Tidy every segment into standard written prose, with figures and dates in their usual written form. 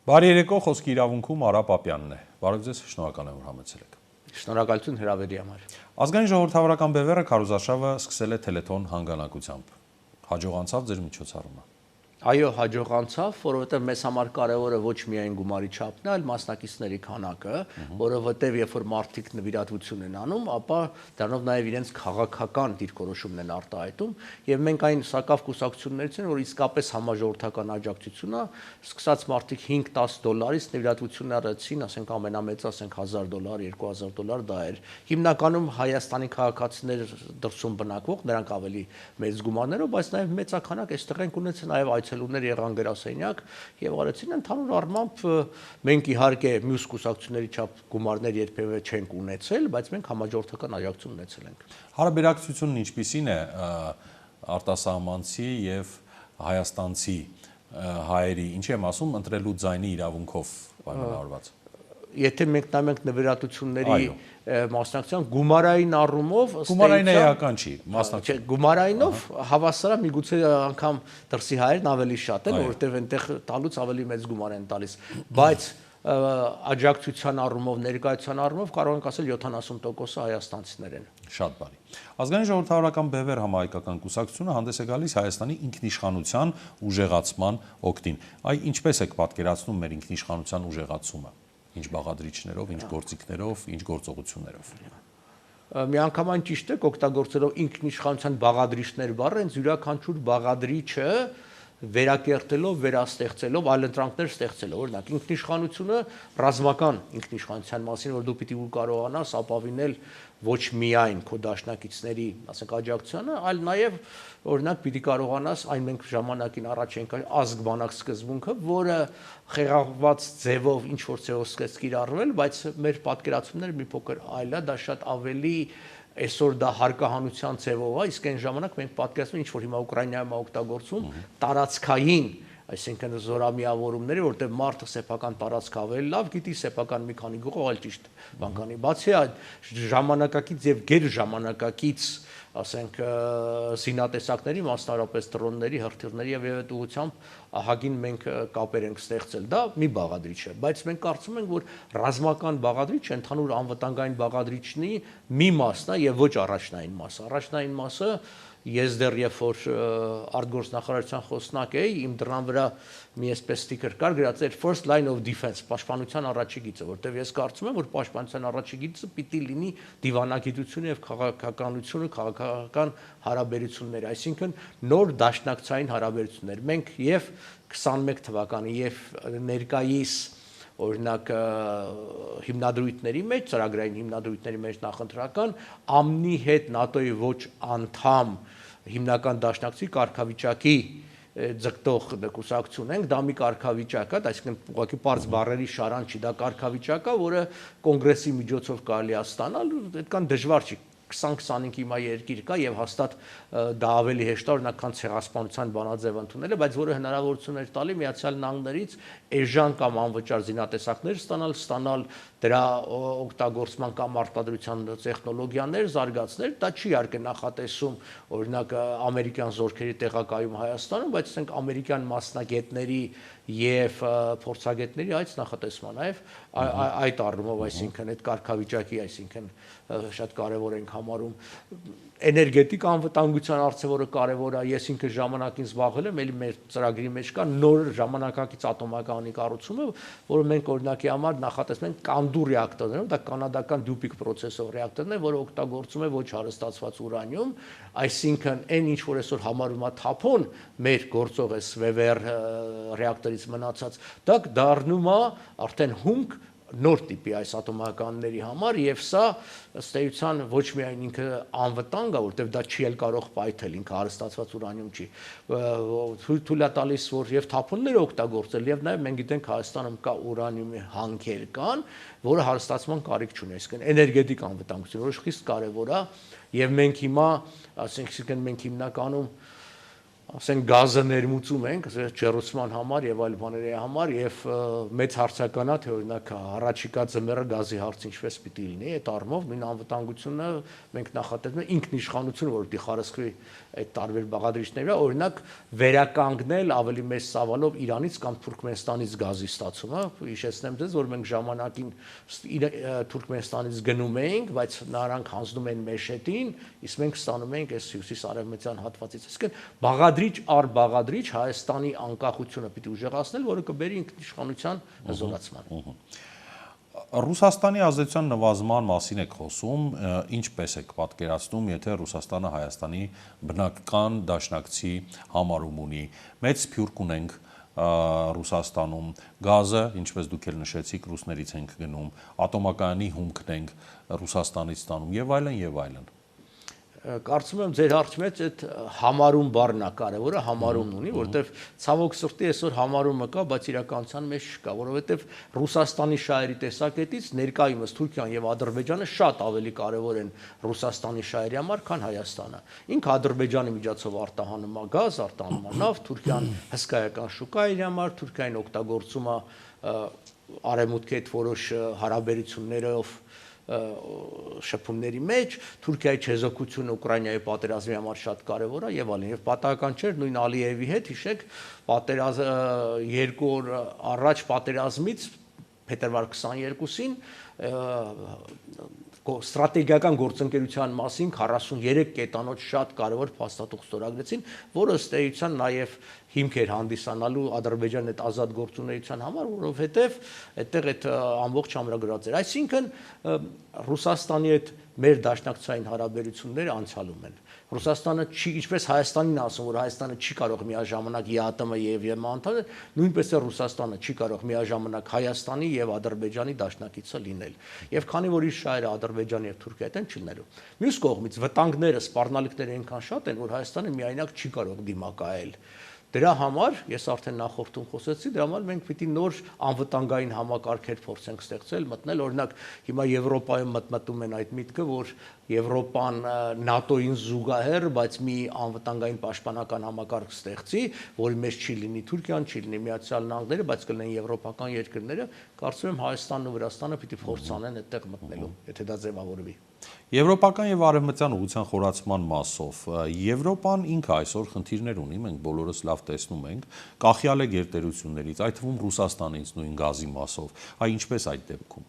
Բարի երեկո, խոսքի իրավունքում Արա Պապյանն է։ Բարև ձեզ, շնորհակալ եմ, որ համեցել եք։ Շնորհակալություն հրավերի համար։ Ազգային ժողովրդավարական բևեռը քարոզարշավը սկսել է Թելեթոն հանգանակությամբ։ Հաջողանցավ ձեր միջոցառումը։ Այո, հաջող անցավ, որովհետև մեզ համար կարևորը ոչ միայն գումարի չափն է, այլ մասնակիցների քանակը, որովհետև երբ որ մարդիկ նվիրատվություն են անում, ապա դրանով նաև իրենց քաղաքական դիրքորոշումն են արտահայտում, եւ մենք այն սակավ կուսակցություններից են, որ իսկապես համաժողովրդական աջակցություն է, սկսած մարդիկ $5-10 նվիրատվություն արեցին, ասենք ամենամեծը, ասենք $1000, $2000 դա էր։ Հիմնականում Հայաստանի քաղաքացիներ դրսում բնակվող, նրանք ավելի մեծ գումարներով, բայց նաև մեծականակ այստեղ են ունեցել նաև այցելուներ եղան գրասենյակ եւ արեցին ընդհանուր առմամբ մենք իհարկե մյուս կուսակցությունների չափ գումարներ երբևէ չենք ունեցել, բայց մենք համաժողովրդական աջակցություն ունեցել ենք։ Հարաբերակցությունն ինչպիսին է արտասահմանցի եւ հայաստանցի հայերի, ինչի եմ ասում, ընտրելու ձայնի իրավունքով պայմանավորված։ Եթե մենք նայենք նվիրատվությունների մասնակցության գումարային առումով գումարային էական չի, մասնակցություն գումարայինով հավասար է, միգուցե անգամ դրսի հայերն ավելի շատ են, որովհետև այնտեղ տալուց ավելի մեծ գումար են տալիս, բայց աջակցության առումով, ներկայացության առումով կարող ենք ասել 70%-ը հայաստանցիներ են։ Շատ բարի։ Ազգային ժողովրդավարական բևեռ համահայկական կուսակցությունը հանդես է գալիս Հայաստանի ինքնիշխանության ուժեղացման օգտին։ Այ ինչպես եք պատկերացնում մեր ինքնիշխանության ուժեղացումը։ Ինչ բաղադրիչներով, ինչ գործիքներով, ինչ գործողություններով։ Միանգամայն ճիշտ է, օգտագործելով ինքնիշխանության բաղադրիչներ բառը, հենց յուրաքանչյուր բաղադրիչը վերակերտելով, վերաստեղծելով, այլընտրանքներ ստեղծելով, օրինակ ինքնիշխանությունը ռազմական ինքնիշխանության մասին, որ դու պիտի կարողանաս ապավինել ոչ միայն քո դաշնակիցների, ասենք աջակցությանը, այլ նաև օրինակ պիտի կարողանաս այն մենք ժամանակին առաջ ենք ազգ բանակ սկզբունքը, որը խեղաղված ձևով ինչ որ ձևով սկսեց կիրառվել, բայց մեր պատկերացումները մի փոքր այլ է, դա շատ ավելի այսօր դա հարկահանության ձևով է, իսկ այն ժամանակ մենք պատկերացնում ինչ որ հիմա Ուկրաինայում օգտագործում տարածքային, այսինքն զորամիավորումները, որտեղ մարդը սեփական տարածք ավելի լավ գիտի, սեփական մի քանի գյուղ այլ ճիշտ բան կանի։ Բացի այդ ժամանակակից եւ գերժամանակակից, ասենք զինատեսակների, մասնավորապես դրոնների, հրթիռների եւ այդ ուղղությամբ ահագին մենք կապեր ենք ստեղծել։ Դա մի բաղադրիչ է, բայց մենք կարծում ենք, որ ռազմական բաղադրիչը ընդհանուր անվտանգային բաղադրիչնի մի մասն է եւ ոչ առաջնային մասը։ Առաջնային մասը ես դեռ երբ որ արտգործնախարարության խոսնակ էի, իմ դռան վրա մի այսպես ստիկեր կար, գրած էր first line of defense, պաշտպանության առաջի գիծը, որտեղ ես կարծում եմ, որ պաշտպանության առաջի գիծը պիտի լինի դիվանագիտությունը եւ քաղաքականությունը, քաղաքական հարաբերությունները, այսինքն նոր դաշնակցային հարաբերություններ։ Մենք եւ 21 թվականի եւ ներկայիս օրինակ հիմնադրույթների մեջ, ծրագրային հիմնադրույթների մեջ նախընտրական ԱՄՆ-ի հետ ՆԱՏՕ-ի ոչ անդամ հիմնական դաշնակցի կարգավիճակի ձգտող կուսակցություն ենք, դա մի կարգավիճակ է, այսինքն ուղղակի պարզ բառերի շարան չի, դա կարգավիճակ է, որը կոնգրեսի միջոցով կարելի է ստանալ, այդքան դժվար չի։ 20-25 հիմա երկիր կա եւ հաստատ դա ավելի հեշտ է օրինակ քան ցեղասպանության բանաձև ընդունելը, բայց որը հնարավորություն էր տալի Միացյալ Նահանգներից էժան կամ անվճար զինատեսակներ ստանալ դրա օգտագործման կամ արտադրության տեխնոլոգիաներ զարգացնել, դա չի իհարկե նախատեսում օրինակ ամերիկյան զորքերի տեղակայում Հայաստանում, բայց ասենք ամերիկյան մասնագետների եւ փորձագետների այդ նախատեսման այվ այդ առումով, այսինքն այդ կարգավիճակի, այսինքն շատ կարևոր ենք համարում էներգետիկ անվտանգության հարցը, որը կարևոր է, ես ինքս ժամանակին զբաղվել եմ, ելի մեր ծրագրի մեջ կա նոր ժամանակակից ատոմակայանի կառուցումը, որը մենք օրինակի համար նախատեսում ենք կանդու ռեակտորներով, դա կանադական դյուպիկ պրոցեսով ռեակտորն է, որը օգտագործում է ոչ հարստացված ուրանիում, այսինքն այն ինչ որ այսօր համարվում է թափոն մեր գործող է VVR ռեակտորից մնացած, դա դառնում է արդեն հումք նոր տիպի այս ատոմականների համար եւ սա ըստ էության ոչ միայն ինքը անվտանգ է, որտեղ դա չի էլ կարող պայթել, ինքը հարստացված ուրանիում չի, թույլ է տալիս որ եւ թափոններ օգտագործել եւ նաեւ մենք գիտենք Հայաստանում կա ուրանիումի հանքեր կան, որը հարստացման կարիք չունի, այսինքն էներգետիկ անվտանգություն, որը խիստ կարեւոր է եւ մենք հիմա, ասենք մենք հիմնականում ասենք գազը ներմուծում ենք ջեռուցման համար եւ այլ բաների համար եւ մեծ հարցականա թե օրինակ առաջիկա ձմեռը գազի հարցը ինչպես պիտի լինի այդ առումով նույն անվտանգությունը մենք նախատեսում ենք ինքնիշխանությունը որ պիտի խարսխվի այդ տարբեր բաղադրիչները օրինակ վերականգնել ավելի մեծ ծավալով Իրանից կամ Թուրքմենստանից գազի ստացումը հիշեցնեմ ձեզ որ մենք ժամանակին Թուրքմենստանից գնում էինք բայց նրանք հանձնում են Մեշետին իսկ մենք ստանում էինք այս հյուսիս-արևմտյան հատվածից այսինքն բաղադրիչ առ բաղադրիչ Հայաստանի անկախությունը պիտի ուժեղացնել, որը կբերի ինքնիշխանության հզորացման։ Ռուսաստանի ազդեցության նվազման մասին եք խոսում, ինչպես եք պատկերացնում, եթե Ռուսաստանը Հայաստանի բնական դաշնակցի համարում ունի, մեծ սփյուռք ունենք Ռուսաստանում, գազը, ինչպես դուք էլ նշեցիք, ռուսներից ենք գնում, ատոմակայանի հումքն ենք Ռուսաստանից ստանում եւ այլն եւ այլն։ Կարծում եմ ձեր հարցում այդ համարում բառն է կարևորը, համարումն ունի, որովհետև ցավոք սրտի այսօր համարումը կա, բայց իրականության մեջ չկա, որովհետև Ռուսաստանի շահերի տեսակետից ներկայումս Թուրքիան եւ Ադրբեջանը շատ ավելի կարևոր են Ռուսաստանի շահերի համար, քան Հայաստանը։ Ինքը Ադրբեջանի միջոցով արտահանում է գազ, արտահանում է նավթ, Թուրքիան հսկայական շուկա է իր համար, Թուրքիան օգտագործում է արևմուտքի հետ որոշ հարաբերություններով շփումների մեջ Թուրքիայի չեզոքությունը Ուկրաինայի պատերազմի համար շատ կարևոր է եւ այլն եւ պատահական չէր նույն Ալիևի հետ հիշեք երկու օր առաջ պատերազմից փետրվար 22-ին ստրատեգիական գործընկերության մասին 43 կետանոց շատ կարևոր փաստաթուղթ ստորագրեցին, որը ըստ էության նաև հիմք էր հանդիսանալու Ադրբեջանի հետ ազատ գործունեության համար, որովհետև այդտեղ այդ ամբողջ ամրագրված էր։ Այսինքն Ռուսաստանի հետ մեր դաշնակցային հարաբերությունները անցյալում են։ Ռուսաստանը չի, ինչպես Հայաստանին ասում, որ Հայաստանը չի կարող միաժամանակ ԵԱՏՄ եւ ԵՄ անդամ, նույնպես է Ռուսաստանը չի կարող միաժամանակ Հայաստանի եւ Ադրբեջանի դաշնակիցը լինել։ Եվ քանի որ իր շահերը Ադրբեջանի եւ Թուրքիայի հետ են չլինելու։ Մյուս կողմից վտանգները, սպառնալիքները այնքան շատ են, որ Հայաստանը միայնակ չի կարող դիմակայել։ Դրա համար ես արդեն նախորդում խոսեցի, դրա համար մենք պիտի նոր անվտանգային համակարգեր փորձենք ստեղծել, մտնել, օրինակ հիմա Եվրոպայում մտնում են այդ միտքը, որ Եվրոպան ՆԱՏՕ-ին զուգահեռ, բայց մի անվտանգային պաշտպանական համակարգ ստեղծի, որի մեջ չի լինի Թուրքիան, չի լինի Միացյալ Նահանգները, բայց կլինեն եվրոպական երկրները, կարծում եմ Հայաստանն ու Վրաստանը պիտի փորձանեն այդտեղ մտնելու, եթե դա ձևավորվի։ Եվրոպական եւ արևմտյան ուղղության խորացման մասով Եվրոպան ինքը այսօր խնդիրներ ունի, մենք բոլորս լավ տեսնում ենք, կախյալ է գերտերություններից, այդ թվում Ռուսաստանից նույն գազի մասով, այ ինչպես այդ դեպքում։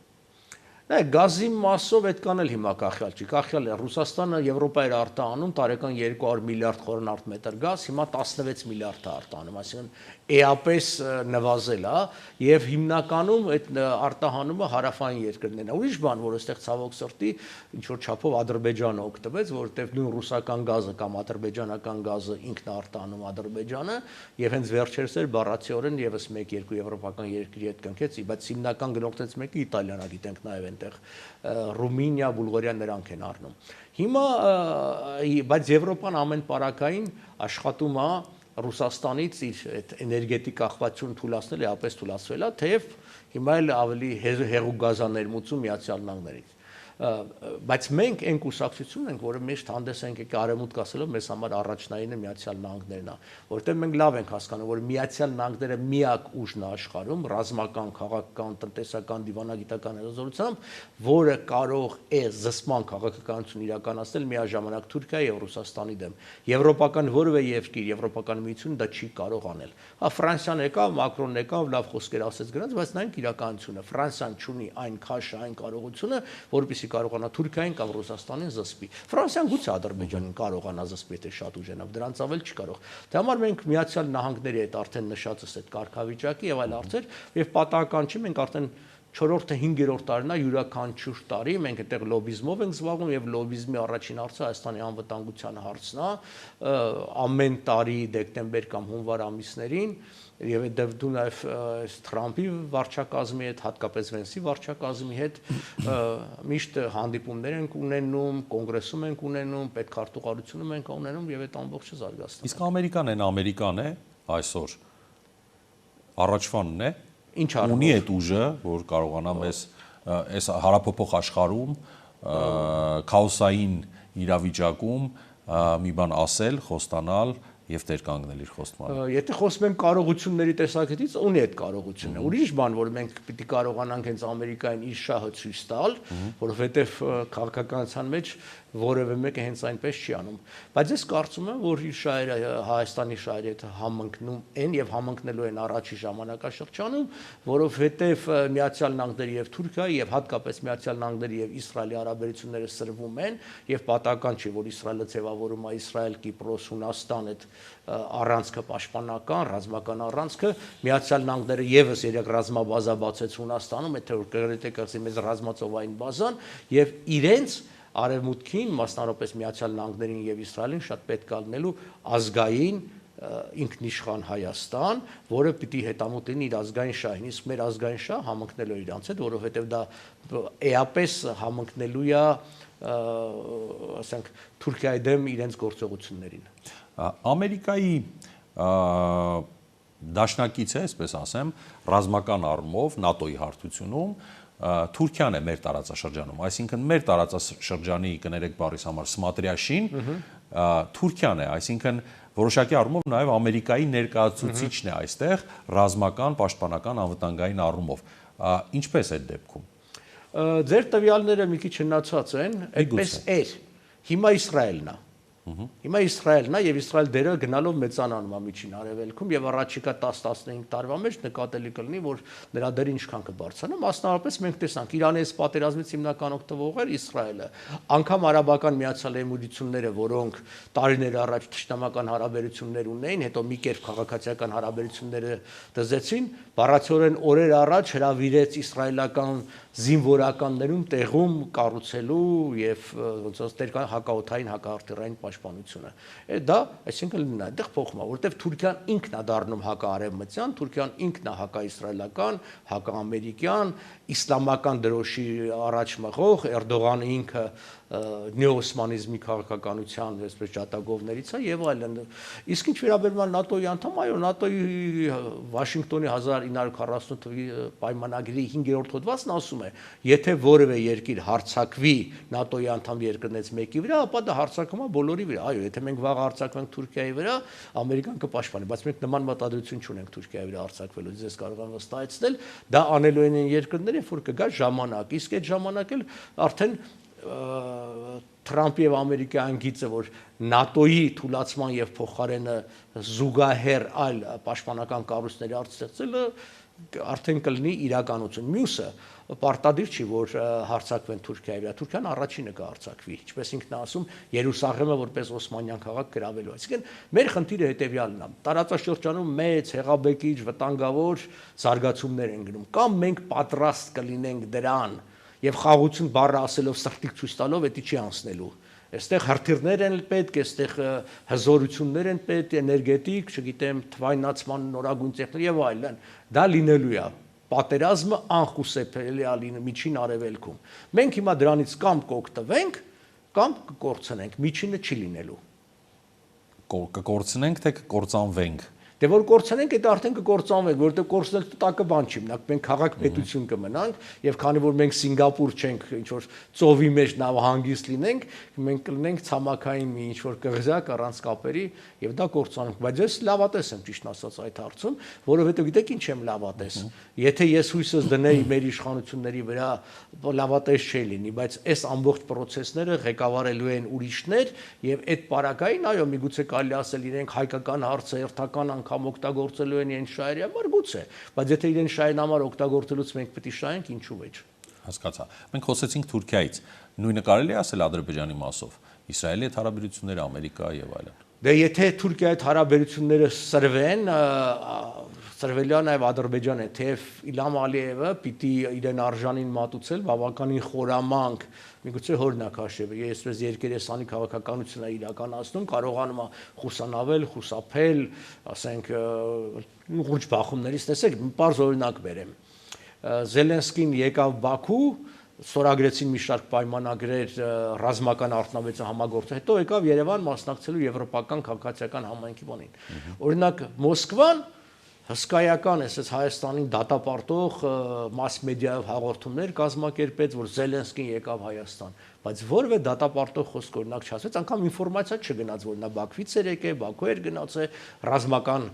Գազի մասով այդքան էլ հիմա կախյալ չի, կախյալ է Ռուսաստանը Եվրոպա էր արտահանում տարեկան 200 միլիարդ խորանարդ մետր գազ, հիմա 16 միլիարդ է արտահանում, այսինքն էապես նվազել է եւ հիմնականում այդ արտահանումը հարավային երկրներն է։ Ուրիշ բան, որ այստեղ ցավոք սրտի ինչ որ չափով Ադրբեջանը օգտվեց, որովհետեւ նույն ռուսական գազը կամ ադրբեջանական գազը ինքն է արտահանում Ադրբեջանը եւ հենց վերջերս էր բառացիորեն եւս 1-2 եվրոպական երկրի հետ կնքեց, բայց հիմնական գնորդներից մեկը Իտալիան է, գիտենք նաեւ Ռումինիա, Բուլղարիա նրանք են առնում։ Հիմա բայց Եվրոպան ամեն պարագային աշխատում է Ռուսաստանից իր այդ էներգետիկ աղբատությունը թույլատրել է, ապես թույլատրել է, թեև հիմա էլ ավելի հեղուկ գազ է ներմուծում Միացյալ Նահանգներից։ Բայց մենք այն կուսակցությունն ենք, որը միշտ հանդես ենք եկել արևմուտք ասելով մեզ համար առաջնայինը Միացյալ Նահանգներն է, որովհետև մենք լավ ենք հասկանում, որ Միացյալ Նահանգները միակ ուժն է աշխարհում ռազմական, քաղաքական, տնտեսական, դիվանագիտական հզորությամբ, որը կարող է զսպման քաղաքականություն իրականացնել միաժամանակ Թուրքիայի եւ Ռուսաստանի դեմ։ Եվրոպական որևէ երկիր, Եվրոպական միությունը դա չի կարող անել։ Հա Ֆրանսիան եկավ, Մակրոնն եկավ, լավ խոսքեր ասեց գնաց, բայց նայենք իրականությունը։ Ֆրանսիան չունի այն քաշը, այն կարողությունը, որպեսզի կարողանա Թուրքիային կամ Ռուսաստանին զսպի։ Ֆրանսիան գուցե Ադրբեջանին կարողանա զսպի, եթե շատ ուժենավ, դրանց ավել չի կարող։ Դրա համար մենք Միացյալ Նահանգների հետ արդեն նշածս այդ կարգավիճակի եւ այլ հարցեր եւ պատահական չի, մենք արդեն 4-րդ թե 5-րդ տարին է յուրաքանչյուր տարի մենք այդտեղ լոբիզմով ենք զբաղվում եւ լոբիզմի առաջին հարցը Հայաստանի անվտանգության հարցն է ամեն տարի դեկտեմբեր կամ հունվար ամիսներին եւ դու նաեւ Թրամփի վարչակազմի հետ, հատկապես Վենսի վարչակազմի հետ միշտ հանդիպումներ ենք ունենում, կոնգրեսում ենք ունենում, պետքարտուղարությունում ենք ունենում եւ այդ ամբողջը զարգացնում։ Իսկ Ամերիկան է այսօր առաջվանն է Ինչ ունի այդ ուժը, որ կարողանա մեզ այս հարաբերփոխ աշխարհում քաոսային իրավիճակում մի բան ասել, խոստանալ եւ դեր կանգնել իր խոստմանը։ Եթե խոսում ենք կարողությունների տեսակետից, ունի այդ կարողությունը։ Ուրիշ բան, որ մենք պիտի կարողանանք հենց Ամերիկային իր շահը ցույց տալ, որովհետեւ քաղաքականության մեջ որևէ մեկը հենց այնպես չի անում։ Բայց ես կարծում եմ, որ իր շահերը Հայաստանի շահերի հետ համընկնում են եւ համընկնելու են առաջի ժամանակաշրջանում, որովհետեւ Միացյալ Նահանգների եւ Թուրքիայի եւ հատկապես Միացյալ Նահանգների եւ Իսրայելի հարաբերությունները սրվում են եւ պատահական չի, որ Իսրայելը ձևավորում է Իսրայել, Կիպրոս, Հունաստան այդ առանցքը պաշտպանական, ռազմական առանցքը, Միացյալ Նահանգները եւս երեք ռազմաբազա բացեց Հունաստանում, եթե որ կրեթե կրծի մեծ ռազմածովային բազան եւ իրենց Արևմուտքին, մասնավորապես Միացյալ Նահանգներին եւ Իսրայելին շատ պետք է լինելու ազգային ինքնիշխան Հայաստան, որը պիտի հետամուտ լինի իր ազգային շահին, իսկ մեր ազգային շահ համընկնելու է իրանց հետ, որովհետեւ դա էապես համընկնելու է, ասենք, Թուրքիայի դեմ իրենց գործողություններին։ Ամերիկայի դաշնակից է, այսպես ասեմ, ռազմական առումով ՆԱՏՕ-ի հարթությունում Թուրքիան է մեր տարածաշրջանում, այսինքն մեր տարածաշրջանի կներեք բառիս համար Սմատրիաշին Թուրքիան է, այսինքն որոշակի առումով նաև Ամերիկայի ներկայացուցիչն է այստեղ ռազմական, պաշտպանական, անվտանգային առումով։ Ինչպես է այդ դեպքում։ Ձեր տվյալները մի քիչ հնացած են, այդպես էր։ Հիմա Իսրայելն է։ Հիմա Իսրայելն է եւ Իսրայել դերը գնալով մեծանանում է միջին արևելքում եւ առաջիկա 10-15 տարվա մեջ նկատելի կլինի, որ նրա դերը ինչքան կբարձրանա, մասնավորապես մենք տեսանք Իրանի այս պատերազմից հիմնական օգտվող էր Իսրայելը, անգամ Արաբական Միացյալ Էմիրությունները, որոնք տարիներ առաջ ճշտամական հարաբերություններ ունեին, հետո մի կերպ քաղաքացիական հարաբերությունները դզեցին, բառացիորեն օրեր առաջ հրավիրեց իսրայելական զինվորականներում տեղում կառուցելու եւ ոնց ասած հակաօթային հակաարտերային պաշտպանությունը։ Դա, այսինքն լինի այդտեղ փոխում է, որովհետեւ Թուրքիան ինքն է դառնում հակաարևմտյան, Թուրքիան ինքն է հակաիսրայելական, հակաամերիկյան, իսլամական դրոշի առաջ մղող, Էրդողանը ինքը նեոօսմանիզմի քաղաքականության այսպես ջատագովներից է եւ այլն։ Իսկ ինչ վերաբերում է ՆԱՏՕ-ի անդամ, այո, ՆԱՏՕ-ի Վաշինգտոնի 1948 թվականի պայմանագրի 5-րդ հոդվածն ասում է, եթե որևէ երկիր հարձակվի ՆԱՏՕ-ի անդամ երկրներից մեկի վրա, ապա դա հարձակում է բոլորի վրա։ Այո, եթե մենք վաղ հարձակվենք Թուրքիայի վրա, Ամերիկան կպաշտպանի, բայց մենք նման մտադրություն չունենք Թուրքիայի վրա հարձակվելու, ձեզ կարող եմ վստահեցնել, դա անելու են երկրները, որ կգա ժամանակ, իսկ այդ ժամանակ էլ արդեն Թրամփի եւ Ամերիկայի անգիծը, որ ՆԱՏՕ-ի թուլացման եւ փոխարենը զուգահեռ այլ պաշտպանական կառույցների արտադրելը արդեն կլինի իրականություն։ Մյուսը պարտադիր չի, որ հարձակվեն Թուրքիայի վրա։ Թուրքիան առաջինը կհարձակվի, ինչպես ինքն է ասում, Երուսաղեմը որպես օսմանյան քաղաք գրավելու։ Այսինքն մեր խնդիրը հետեւյալն է. տարածաշրջանում մեծ հեղաբեկիչ վտանգավոր զարգացումներ են գնում, կամ մենք պատրաստ կլինենք դրան եւ խաղաղություն բառը ասելով սրտիկ ցույց տալով դա չի անցնելու։ Այստեղ հրթիռներ են պետք, այստեղ հզորություններ են պետք, էներգետիկ, չգիտեմ, թվայնացման նորագույն տեխնոլոգիա եւ այլն։ Դա լինելու է։ Պատերազմը անխուսափելի է լինի միջին արևելքում։ Մենք հիմա դրանից կամ կօգտվենք, կամ կկորցնենք, միջինը չի լինելու։ Կկորցնենք, թե կկործանվենք։ Դե որ կորցնենք, դա արդեն կկործանվենք, որովհետեւ կորցնել տակը բան չի մնաք, մենք քաղաք պետություն կմնանք եւ քանի որ մենք Սինգապուր չենք, ինչ որ ծովի մեջ նավահանգիստ լինենք, մենք կլինենք ցամաքային մի ինչ որ կղզյակ առանց կապերի եւ դա կորցանենք, բայց ես լավատես եմ ճիշտ ասած այդ հարցում, որովհետեւ գիտեք ինչ եմ լավատես։ Եթե ես հույսս դնեի մեր իշխանությունների վրա, լավատես չի լինի, բայց այս ամբողջ process-ները ղեկավարելու են ուրիշներ եւ այդ պարագային, այո, միգուցե կարելի ասել իրենք հայկական հարցը հերթական անգամ օգտագործելու են իրեն շահերի համար, գուցե, բայց եթե իրեն շահերի համար օգտագործելուց մենք պետք է շահենք, ինչու ոչ։ Հասկացա։ Մենք խոսեցինք Թուրքիայից, նույնը կարելի է ասել Ադրբեջանի մասով, Իսրայելի հետ հարաբերությունները, Ամերիկա եւ այլն։ Դե եթե Թուրքիայի հետ հարաբերությունները սրվեն, սրվելու է նաև Ադրբեջանը, թեև Իլհամ Ալիևը պիտի իրեն արժանին մատուցել բավականին խորամանկ, միգուցե օրինակ հաշվի, այսպես երկերեսանի քաղաքականություն է իրականացնում, կարողանում է խուսանավել, խուսափել, ասենք, ուղղ բախումներից, տեսեք, պարզ օրինակ բերեմ։ Զելենսկին եկավ Բաքու, ստորագրեցին մի շարք պայմանագրեր ռազմական արտոնավետության համագործակցության, հետո եկավ Երևան մասնակցելու եվրոպական քաղաքացիական համայնքի բանին։ Օրինակ Մոսկվան հսկայական էս Հայաստանին դատապարտող մաս մեդիայով հաղորդումներ կազմակերպեց, որ Զելենսկին եկավ Հայաստան, բայց որևէ դատապարտող խոսք օրինակ չասվեց, անգամ ինֆորմացիա չգնաց, որ նա Բաքվից էր եկել, Բաքու էր գնացել, ռազմական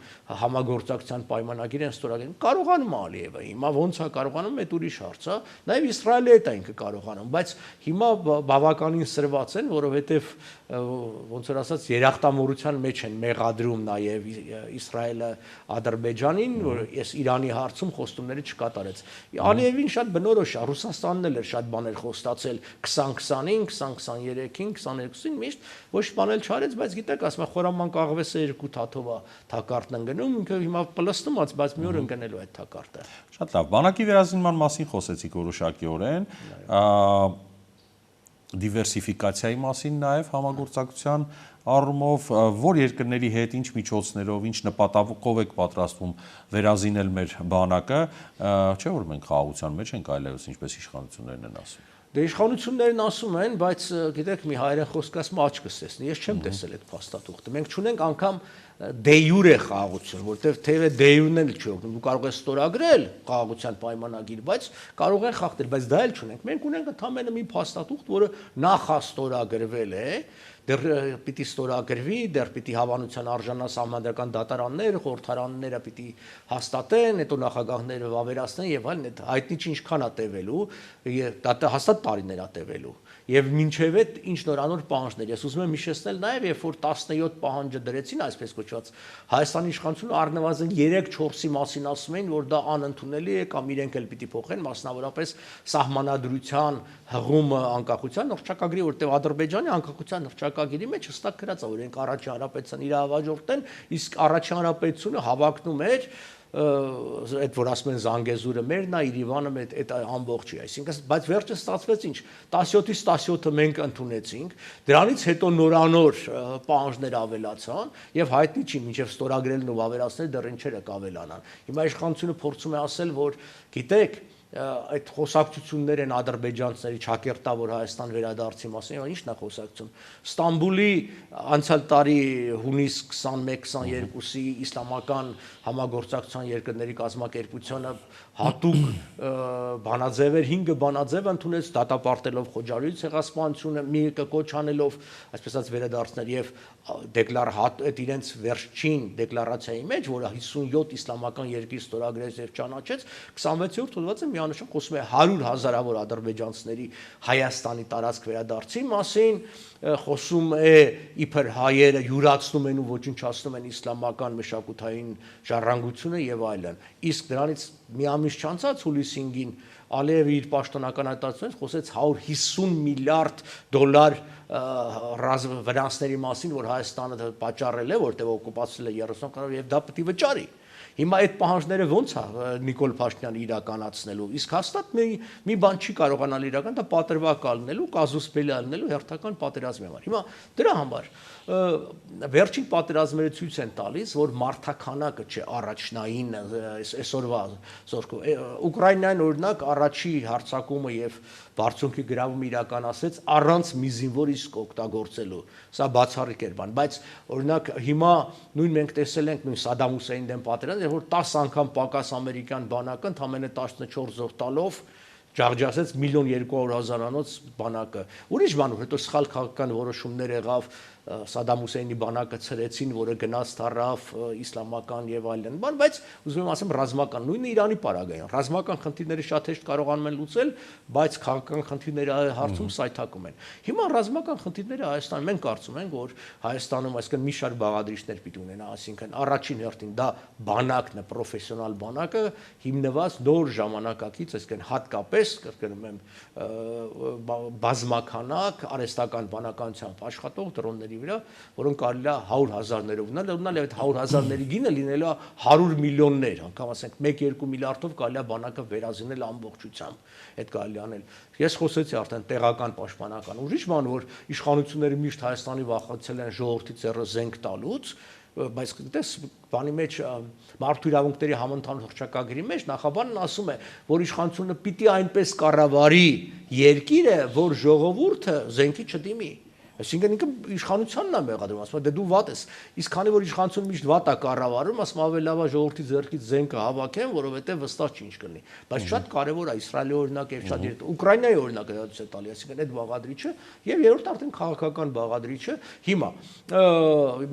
համագործակցության պայմանագիր են ստորագրել։ Կարողանում է Ալիևը, հիմա ոնց է կարողանում, այդ ուրիշ հարց է։ Նաև Իսրայելը այդ է ինքը կարողանում, բայց հիմա բավականին սրված են, որովհետև ոնց որ ասած երախտամորության մեջ են մեղադրում նաև Իսրայելը Ադրբեջանին, որ ես Իրանի հարցում խոստումները չկատարեց։ Ալիևին շատ բնորոշ է, Ռուսաստանն էլ էր շատ բաներ խոստացել 2020-ին, 2023-ին, 22-ին միշտ ոչ բան էլ չարեց, բայց գիտեք, ասում են խորաման կաղվեսը երկու թաթով է թակարդն ընկնում, ինքը հիմա պլստում ած, բայց մի օր ընկնելու այդ թակարդը։ Շատ լավ, բանակի վերազինման մասին խոսեցիք որոշակիորեն, դիվերսիֆիկացիայի մասին նաև համագործակցության առումով, որ երկրների հետ ինչ միջոցներով, ինչ նպատակով եք պատրաստվում վերազինել մեր բանակը, չէ՞ որ մենք խաղաղության մեջ ենք այլևս, ինչպես իշխանություններն են ասում։ Դե իշխանություններն ասում են, բայց գիտեք, մի հայերեն խոսք ասում աչքս տեսնի, ես չեմ տեսել այդ փաստաթուղթը։ Մենք չունենք անգամ դե յուրե խաղաղություն, որտեղ թեև դե յուրն էլ չի օգնում, դու կարող ես ստորագրել խաղաղության պայմանագիր, բայց կարող են խախտել, բայց դա էլ չունենք։ Մենք ունենք ընդամենը մի փաստաթուղթ, որը նախաստորագրվել է, դեռ պիտի ստորագրվի, դեռ պիտի հավանության արժանա սահմանադրական դատարաններ, խորհրդարանները պիտի հաստատեն, հետո նախագահները վավերացնեն եւ այլն, այդ հայտնի չի ինչքան է տևելու, դա հաստատ տարիներ է տևելու։ Եվ մինչև այդ ինչ նորանոր պահանջներ։ Ես ուզում եմ հիշեցնել նաև, երբ որ 17 պահանջը դրեցին, այսպես կոչված, Հայաստանի իշխանությունը առնվազն 3-4-ի մասին ասում էին, որ դա անընդունելի է կամ իրենք էլ պիտի փոխեն, մասնավորապես սահմանադրության հղումը անկախության հռչակագրի, որտեղ Ադրբեջանի անկախության հռչակագրի մեջ հստակ գրած է, որ իրենք առաջին հանրապետության իրավահաջորդեն, իսկ առաջին հանրապետությունը հավակնում էր այդ որ ասում են Զանգեզուրը մերն է, Երևանը այդ ամբողջի, այսինքն, բայց վերջը ստացվեց ինչ 17-ից 17-ը մենք ընդունեցինք, դրանից հետո նորանոր պահանջներ ավելացան եւ հայտնի չի մինչեւ ստորագրելն ու վավերացնել դեռ ինչերը կավելանան։ Հիմա իշխանությունը փորձում է ասել, որ գիտեք, այդ խոսակցություններ են ադրբեջանցիների ճակերտավոր Հայաստան վերադարձի մասին, ի՞նչն է խոսակցություն։ Ստամբուլի անցյալ տարի հունիս 21-22-ի իսլամական համագործակցության երկրների կազմակերպությունը հատուկ բանաձևեր 5 բանաձև ընդունեց դատապարտելով Խոջարյունի ցեղասպանությունը, մի կոչ անելով, այսպես ասած վերադարձներ եւ այդ իրենց վերջին դեկլարացիայի մեջ, որը 57 իսլամական երկիր ստորագրեց եւ ճանաչեց, 26-րդ հոդվածը միանշան խոսում է 100,000-ավոր ադրբեջանցիների Հայաստանի տարածք վերադարձի մասին, խոսում է իբր հայերը յուրացնում են ու ոչնչացնում են իսլամական մշակութային ժառանգությունը եւ այլն։ Իսկ դրանից մի ամիս չանցած հուլիսի 5-ին Ալիևը իր պաշտոնական հայտարարությունից խոսեց 150 միլիարդ դոլար վրանցների մասին, որ Հայաստանը պատճառել է, որտեղ օկուպացվել է 30 կրոն եւ դա պետք է վճարի։ Հիմա այդ պահանջները ոնց է Նիկոլ Փաշինյանը իրականացնելու, իսկ հաստատ մի բան չի կարողանալ իրական, դա պատրվակ ալնելու, կազուսպելի ալնելու հերթական պատերազմի համար։ Հիմա դրա համար վերջին պատերազմները ցույց են տալիս, որ մարդաքանակը չէ առաջնային այսօրվա զորքով։ Ուկրաինան օրինակ առաջի հարձակումը եւ բարձունքի գրավումը իրականացրեց առանց մի զինվոր իսկ օգտագործելու։ Սա բացառիկ էր բան, բայց օրինակ հիմա նույն մենք տեսել ենք նույն Սադամ Հուսեյնի դեմ պատերազմ, որ 10 անգամ պակաս ամերիկյան բանակը ընդամենը 14 զոր տալով ջախջասեց 1,200,000-անոց բանակը։ Ուրիշ բան, հետո սխալ քաղաքական որոշումներ եղավ, Սադամ Հուսեյնի բանակը ցրեցին, որը գնաց թռավ իսլամական եւ այլն բան, բայց ուզում եմ ասեմ ռազմական, նույնը Իրանի պարագայում, ռազմական խնդիրները շատ հեշտ կարողանում են լուծել, բայց քաղաքական խնդիրները հարցում սայթակում են։ Հիմա ռազմական խնդիրները Հայաստանում մենք կարծում ենք, որ Հայաստանում այսինքն մի շարք բաղադրիչներ պիտի ունենա, այսինքն առաջին հերթին դա բանակն է, պրոֆեսիոնալ բանակը, հիմնված նոր ժամանակակից, այսինքն հատկապես կրկնում եմ բազմականակ արհեստական բանականությամբ աշխատող դրոնների վրա, որոնք կարելի է 100,000-ներով ունենալ, այդ 100,000-ների գինը լինելու է 100 միլիոններ, անգամ ասենք 1-2 միլիարդով կարելի է բանակը վերազինել ամբողջությամբ, այդ կարելի անել։ Ես խոսեցի արդեն տեղական պաշտպանական ուրիշ բան, որ իշխանությունները միշտ Հայաստանի վախեցել են ժողովրդի ձեռը զենք տալուց, բայց դες բանի մեջ մարդու իրավունքների համընդհանուր հռչակագրի մեջ նախաբանն ասում է, որ իշխանությունը պիտի այնպես կառավարի երկիրը, որ ժողովուրդը զենքի չդիմի։ Այսինքն ինքը իշխանությանն է մեղադրում, ասում է դե դու վատ ես։ Իսկ քանի որ իշխանությունը միշտ վատ է կառավարում, ասում ավելի լավ է ժողովրդի ձեռքից զենքը հավաքեն, որովհետև վստահ չի ինչ կլինի։ Բայց շատ կարևոր է Իսրայելի օրինակը եւ շատ Ուկրաինայի օրինակը դուց է տալի, այսինքն այդ բաղադրիչը եւ երրորդ արդեն քաղաքական բաղադրիչը հիմա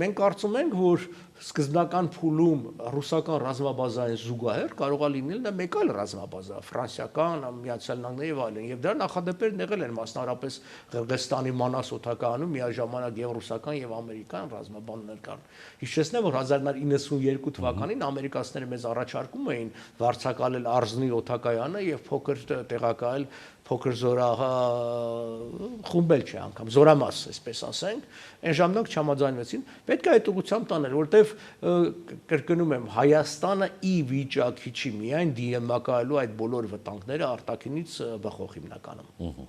մենք կարծում ենք, որ սկզբնական փուլում ռուսական ռազմաբազային զուգահեռ կարող է լինել նա մեկ այլ ռազմաբազա, ֆրանսիական, Միացյալ Նահանգների եւ այլն, եւ դրա նախադեպերն եղել են մասնավորապես Ղրղստանի Մանաս օդակայանում միաժամանակ եւ ռուսական եւ ամերիկյան ռազմաբաններ կան։ Հիշեցնեմ, որ 1992 թվականին ամերիկացիները մեզ առաջարկում էին վարձակալել Արզնի օդակայանը եւ փոքր տեղակայել փոքր զորահա խումբել չէ անգամ զորամաս, այսպես ասենք, այն ժամանակ չհամաձայնվեցին։ Պետք է այդ ուղղությամբ տանել, որտեվ կրկնում եմ, Հայաստանը ի վիճակի չի միայն դիմակայելու այդ բոլոր վտանգները արտաքինից բխող հիմնականում։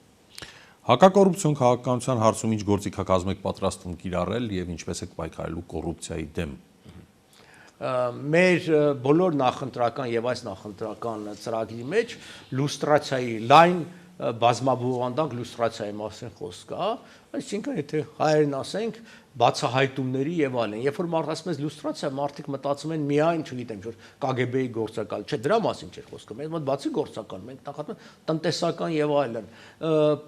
Հակակոռուպցիոն քաղաքականության հարցում ինչ գործիքակազմ եք պատրաստվում կիրառել եւ ինչպես եք պայքարելու կոռուպցիայի դեմ։ Մեր բոլոր նախընտրական եւ այս նախընտրական ծրագրի մեջ լուստրացիայի լայն բազմաբովանդակ լուստրացիայի մասին խոսք կա, այսինքն եթե հայերեն ասենք բացահայտումների եւ այլն, երբ որ մարդ ասում է լուստրացիա, մարդիկ մտածում են միայն, չգիտեմ, որ KGB-ի գործակալ, չէ, դրա մասին չէ խոսքը, մենք մոտ բացի գործական, մենք նախատում ենք տնտեսական եւ այլն,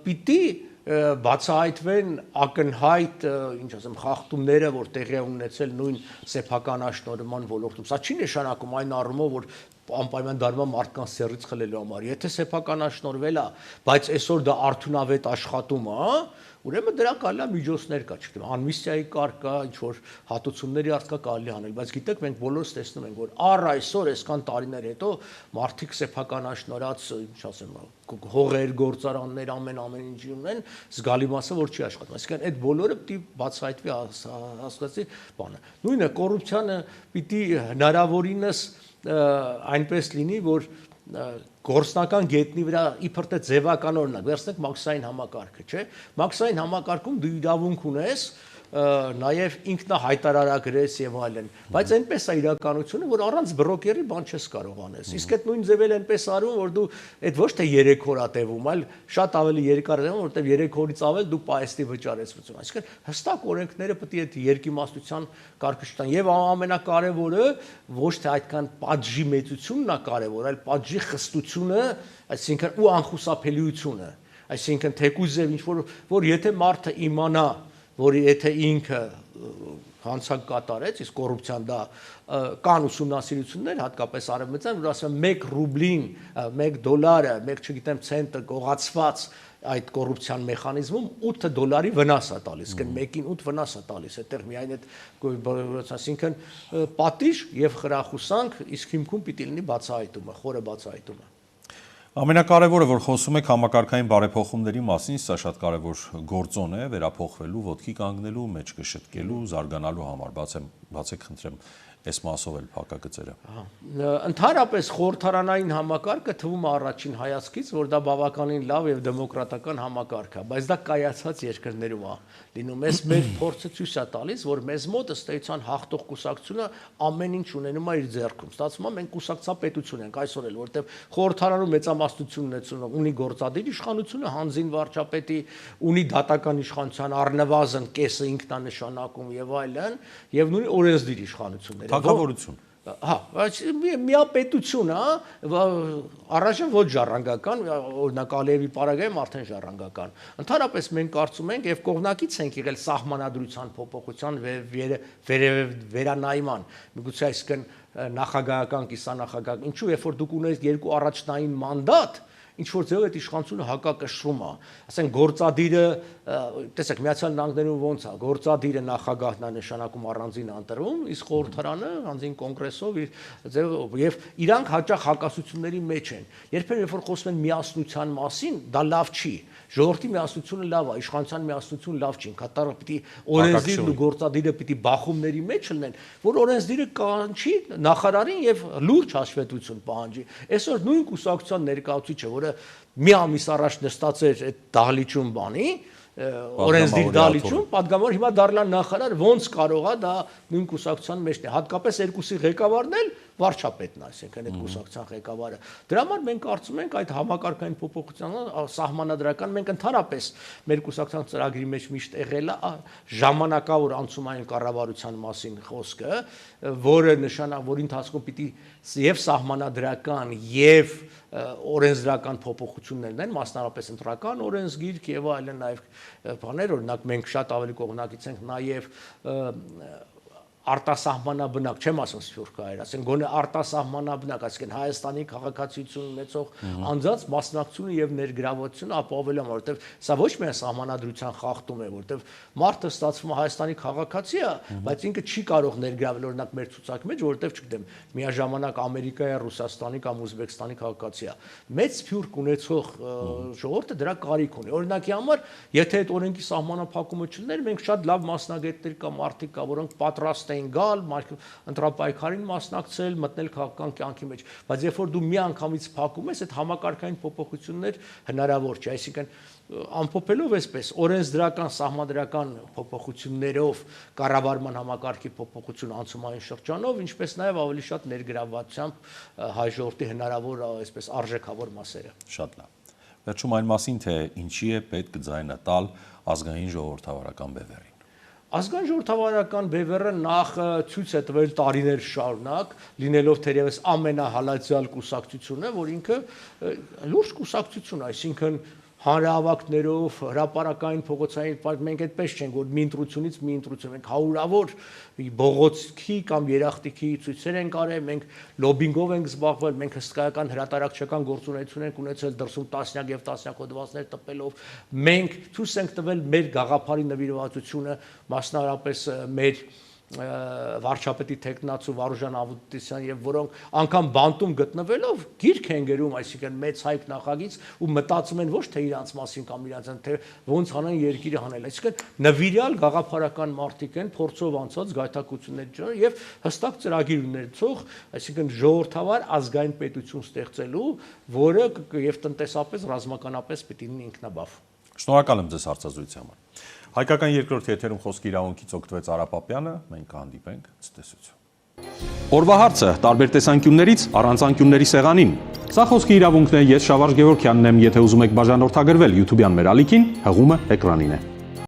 պիտի բացահայտվեն ակնհայտ, ինչ ասեմ, խախտումները, որ տեղի ունեցել նույն սեփականաշնորհման ոլորտում։ Սա չի նշանակում այն առումով, որ անպայման դառնա մարդկանց սերից խլելու համար։ Եթե սեփականաշնորհվել է, բայց այսօր դա արդյունավետ աշխատում է, ուրեմն դրա կարելի է միջոցներ կա, չգիտեմ, ամնիստիայի կարգ կա, ինչ որ հատուցումների արդ կա կարելի անել, բայց գիտեք, մենք բոլորս տեսնում ենք, որ առ այսօր այսքան տարիներ հետո մարդիկ սեփականաշնորհած, ինչ ասեմ, հողեր, գործարաններ, ամեն ինչի ունեն, զգալի մասը որ չի աշխատում։ Այսինքն այդ բոլորը պիտի բացահայտվի հասկացի բանը։ Նույնը կոռուպցիանը պիտի հնարավորինս այնպես լինի, որ գործնական գետնի վրա իբր թե ձևական օրինակ, վերցնենք մաքսային համակարգը, չէ՞։ Մաքսային համակարգում դու իրավունք ունես նաև ինքնահայտարարագրես եւ այլն, բայց այնպես է իրականությունը, որ առանց բրոկերի բան չես կարող անես։ Իսկ այդ նույն ձևել այնպես արում, որ դու այդ ոչ թե 3 օր ա տևում, այլ շատ ավելի երկար է տևում, որտեղ 3 օրից ավել դու պայեստի վճարեցություն։ Այսինքն հստակ օրենքները պետք է այդ երկիմաստության կարգը չտան եւ ամենակարևորը ոչ թե այդքան պատժի մեծությունն է կարևոր, այլ պատժի խստությունը, այսինքն ու անխուսափելիությունը։ Այսինքն թեկուզ եւ ինչ որ եթե մարդը իմանա, որ եթե ինքը հանցանք կատարեց, իսկ կոռուպցիան դա կան ուսումնասիրություններ, հատկապես արևմտյան, որ ասում են 1 ռուբլին, 1 դոլարը, 1 չգիտեմ ցենտը գողացված այդ կոռուպցիան մեխանիզմում 8 դոլարի վնաս է տալիս, կն 1-ին 8 վնաս է տալիս, այդտեղ միայն այդ այսինքն պատիժ եւ խրախուսանք, իսկ հիմքում պիտի լինի բացահայտումը, խորը բացահայտումը։ Ամենակարևորը, որ խոսում եք համակարգային բարեփոխումների մասին, սա շատ կարևոր գործոն է վերափոխվելու, ոտքի կանգնելու, մեջ կշտկելու, զարգանալու համար, բացեք խնդրեմ, այս մասով էլ փակագծերը։ Ընդհանրապես խորհրդարանային համակարգը թվում է առաջին հայացքից, որ դա բավականին լավ եւ դեմոկրատական համակարգ է, բայց դա կայացած երկրներում է լինում։ Այս մեր փորձը ցույց է տալիս, որ մեզ մոտ ըստ էության հաղթող կուսակցությունը ամեն ինչ ունենում է իր ձեռքում։ Ստացվում է մենք կուսակցապետություն ենք այսօր էլ, որտեղ խորհրդարանում մեծամասնություն ունի գործադիր իշխանությունը, հանձին վարչապետի, ունի դատական իշխանության առնվազն կեսը ինքնանշանակում եւ այլն, եւ նույն օրենսդիր իշխանությունները։ Թագավորություն։ Հա, բայց միապետություն, հա, առայժմ ոչ ժառանգական, օրինակ Ալիևի պարագայում արդեն ժառանգական։ Ընդհանրապես մենք կարծում ենք եւ կողմնակից ենք եղել սահմանադրության փոփոխության վերանայման։ Միգուցե այսքան նախագահական, կիսանախագահական, ինչու երբ որ դուք ունեք 2 առաջնային մանդատ, ինչ որ ձեւ այդ իշխանությունը հակակշռում է, ասենք գործադիրը, տեսեք Միացյալ Նահանգներում ոնց է, գործադիրը նախագահն է նշանակում առանձին անտրվում, իսկ խորհրդարանը առանձին կոնգրեսով իր ձեւով եւ իրանք հաճախ հակասությունների մեջ են։ Երբեմն երբ որ խոսում են միասնության մասին, դա լավ չի։ Ժողովրդի միասնությունը լավ է, իշխանության միասնությունը լավ չի։ Կատարը պիտի օրենսդիրն ու գործադիրը պիտի բախումների մեջ լինեն, որ օրենսդիրը կանչի նախարարին եւ լուրջ հաշվետվություն պահանջի։ Այսօր նույն կուսակցության ներկայացուցիչը, որը մի ամիս առաջ նստած էր այդ դահլիճում բանի, օրենսդիր դալիճում, падգամավոր հիմա դառնալ նախարար, ոնց կարող է դա նույն կուսակցության մեջն է, հատկապես երկուսի ղեկավարն էլ վարչապետն է, այսինքն այդ կուսակցության ղեկավարը։ Դրա համար մենք կարծում ենք այդ համակարգային փոփոխության սահմանադրական մենք ընդհանրապես մեր կուսակցության ծրագրի մեջ միշտ եղել է ժամանակավոր անցումային կառավարության մասին խոսքը, որը որի ընթացքում պիտի եւ սահմանադրական եւ օրենսդրական փոփոխություններն են, մասնավորապես ընտրական օրենսգիրք եւ այլն, նաեւ բաներ, օրինակ մենք շատ ավելի կողմնակից ենք նաեւ արտասահմանաբնակ, չեմ ասում սփյուռքահայեր, ասենք գոնե արտասահմանաբնակ, այսինքն Հայաստանի քաղաքացիություն ունեցող անձանց մասնակցությունը եւ ներգրավությունը ապահովել, որովհետեւ սա ոչ միայն սահմանադրության խախտում է, որովհետեւ մարդը ստացվում է Հայաստանի քաղաքացի է, բայց ինքը չի կարող ներգրավել օրինակ մեր ցուցակի մեջ, որովհետեւ չգիտեմ, միաժամանակ Ամերիկայի, Ռուսաստանի կամ Ուզբեկստանի քաղաքացի է։ Մեծ սփյուռք ունեցող ժողովուրդը դրա կարիք ունի։ Օրինակի համար, եթե այդ օրենքի սահմանափակումը չլիներ, մենք շատ լավ մասնագետներ կամ մարդիկ կա, որոնք պատրաստ են գալ, ընտրապայքարին մասնակցել, մտնել քաղաքական կյանքի մեջ, բայց երբ որ դու մի անգամից փակում ես, այդ համակարգային փոփոխություններ հնարավոր չէ, այսինքն ամփոփելով այսպես օրենսդրական սահմանադրական փոփոխություններով կառավարման համակարգի փոփոխություն անցումային շրջանով, ինչպես նաև ավելի շատ ներգրավվածությամբ հայ ժողովրդի հնարավոր այսպես արժեքավոր մասերը։ Շատ լավ։ Վերջում այն մասին, թե ինչի է պետք ձայնը տալ ազգային ժողովրդավարական բևեռին։ Ազգային ժողովրդավարական բևեռը նախ ցույց է տվել տարիներ շարունակ, լինելով թերևս ամենահալածյալ կուսակցությունը, որ ինքը լուրջ կուսակցություն է, այսինքն հանրահավաքներով, հրապարակային փողոցային մենք այդպես չենք, որ մի ընտրությունից մի ընտրություն, մենք հարյուրավոր բողոքի կամ երախտիկի ցույցեր ենք արել, մենք լոբինգով ենք զբաղվել, մենք հսկայական հրատարակչական գործունեություն ենք ունեցել դրսում տասնյակ եւ տասնյակ հոդվածներ տպելով, մենք ցույց ենք տվել մեր գաղափարի նվիրվածությունը, մասնավորապես մեր վարչապետի տեխնացու Վարուժան Ավետիսյան եւ որոնք անգամ բանտում գտնվելով գիրք են գրում, այսինքն մեծ հայք նախագիծ ու մտածում են ոչ թե իրանց մասին կամ իրանց թե ոնց անեն երկիրը հանել, այսինքն նվիրյալ գաղափարական մարդիկ են, փորձով անցած գայթակղություններ եւ հստակ ծրագիր ունեցող, այսինքն ժողովրդավար ազգային պետություն ստեղծելու, որը եւ տնտեսապես ռազմականապես պիտի լինի ինքնաբավ։ Շնորհակալ եմ ձեզ հարցազրույցի համար։ Հայկական երկրորդ եթերում խոսքի իրավունքից օգտվեց Արա Պապյանը, մենք կհանդիպենք ցտեսություն։ Օրվա հարցը տարբեր տեսանկյուններից առանց անկյունների սեղանին։ Սա խոսքի իրավունքն է, ես Շավարժ Գևորգյանն եմ, եթե ուզում եք բաժանորդագրվել YouTube-յան մեր ալիքին, հղումը էկրանին է։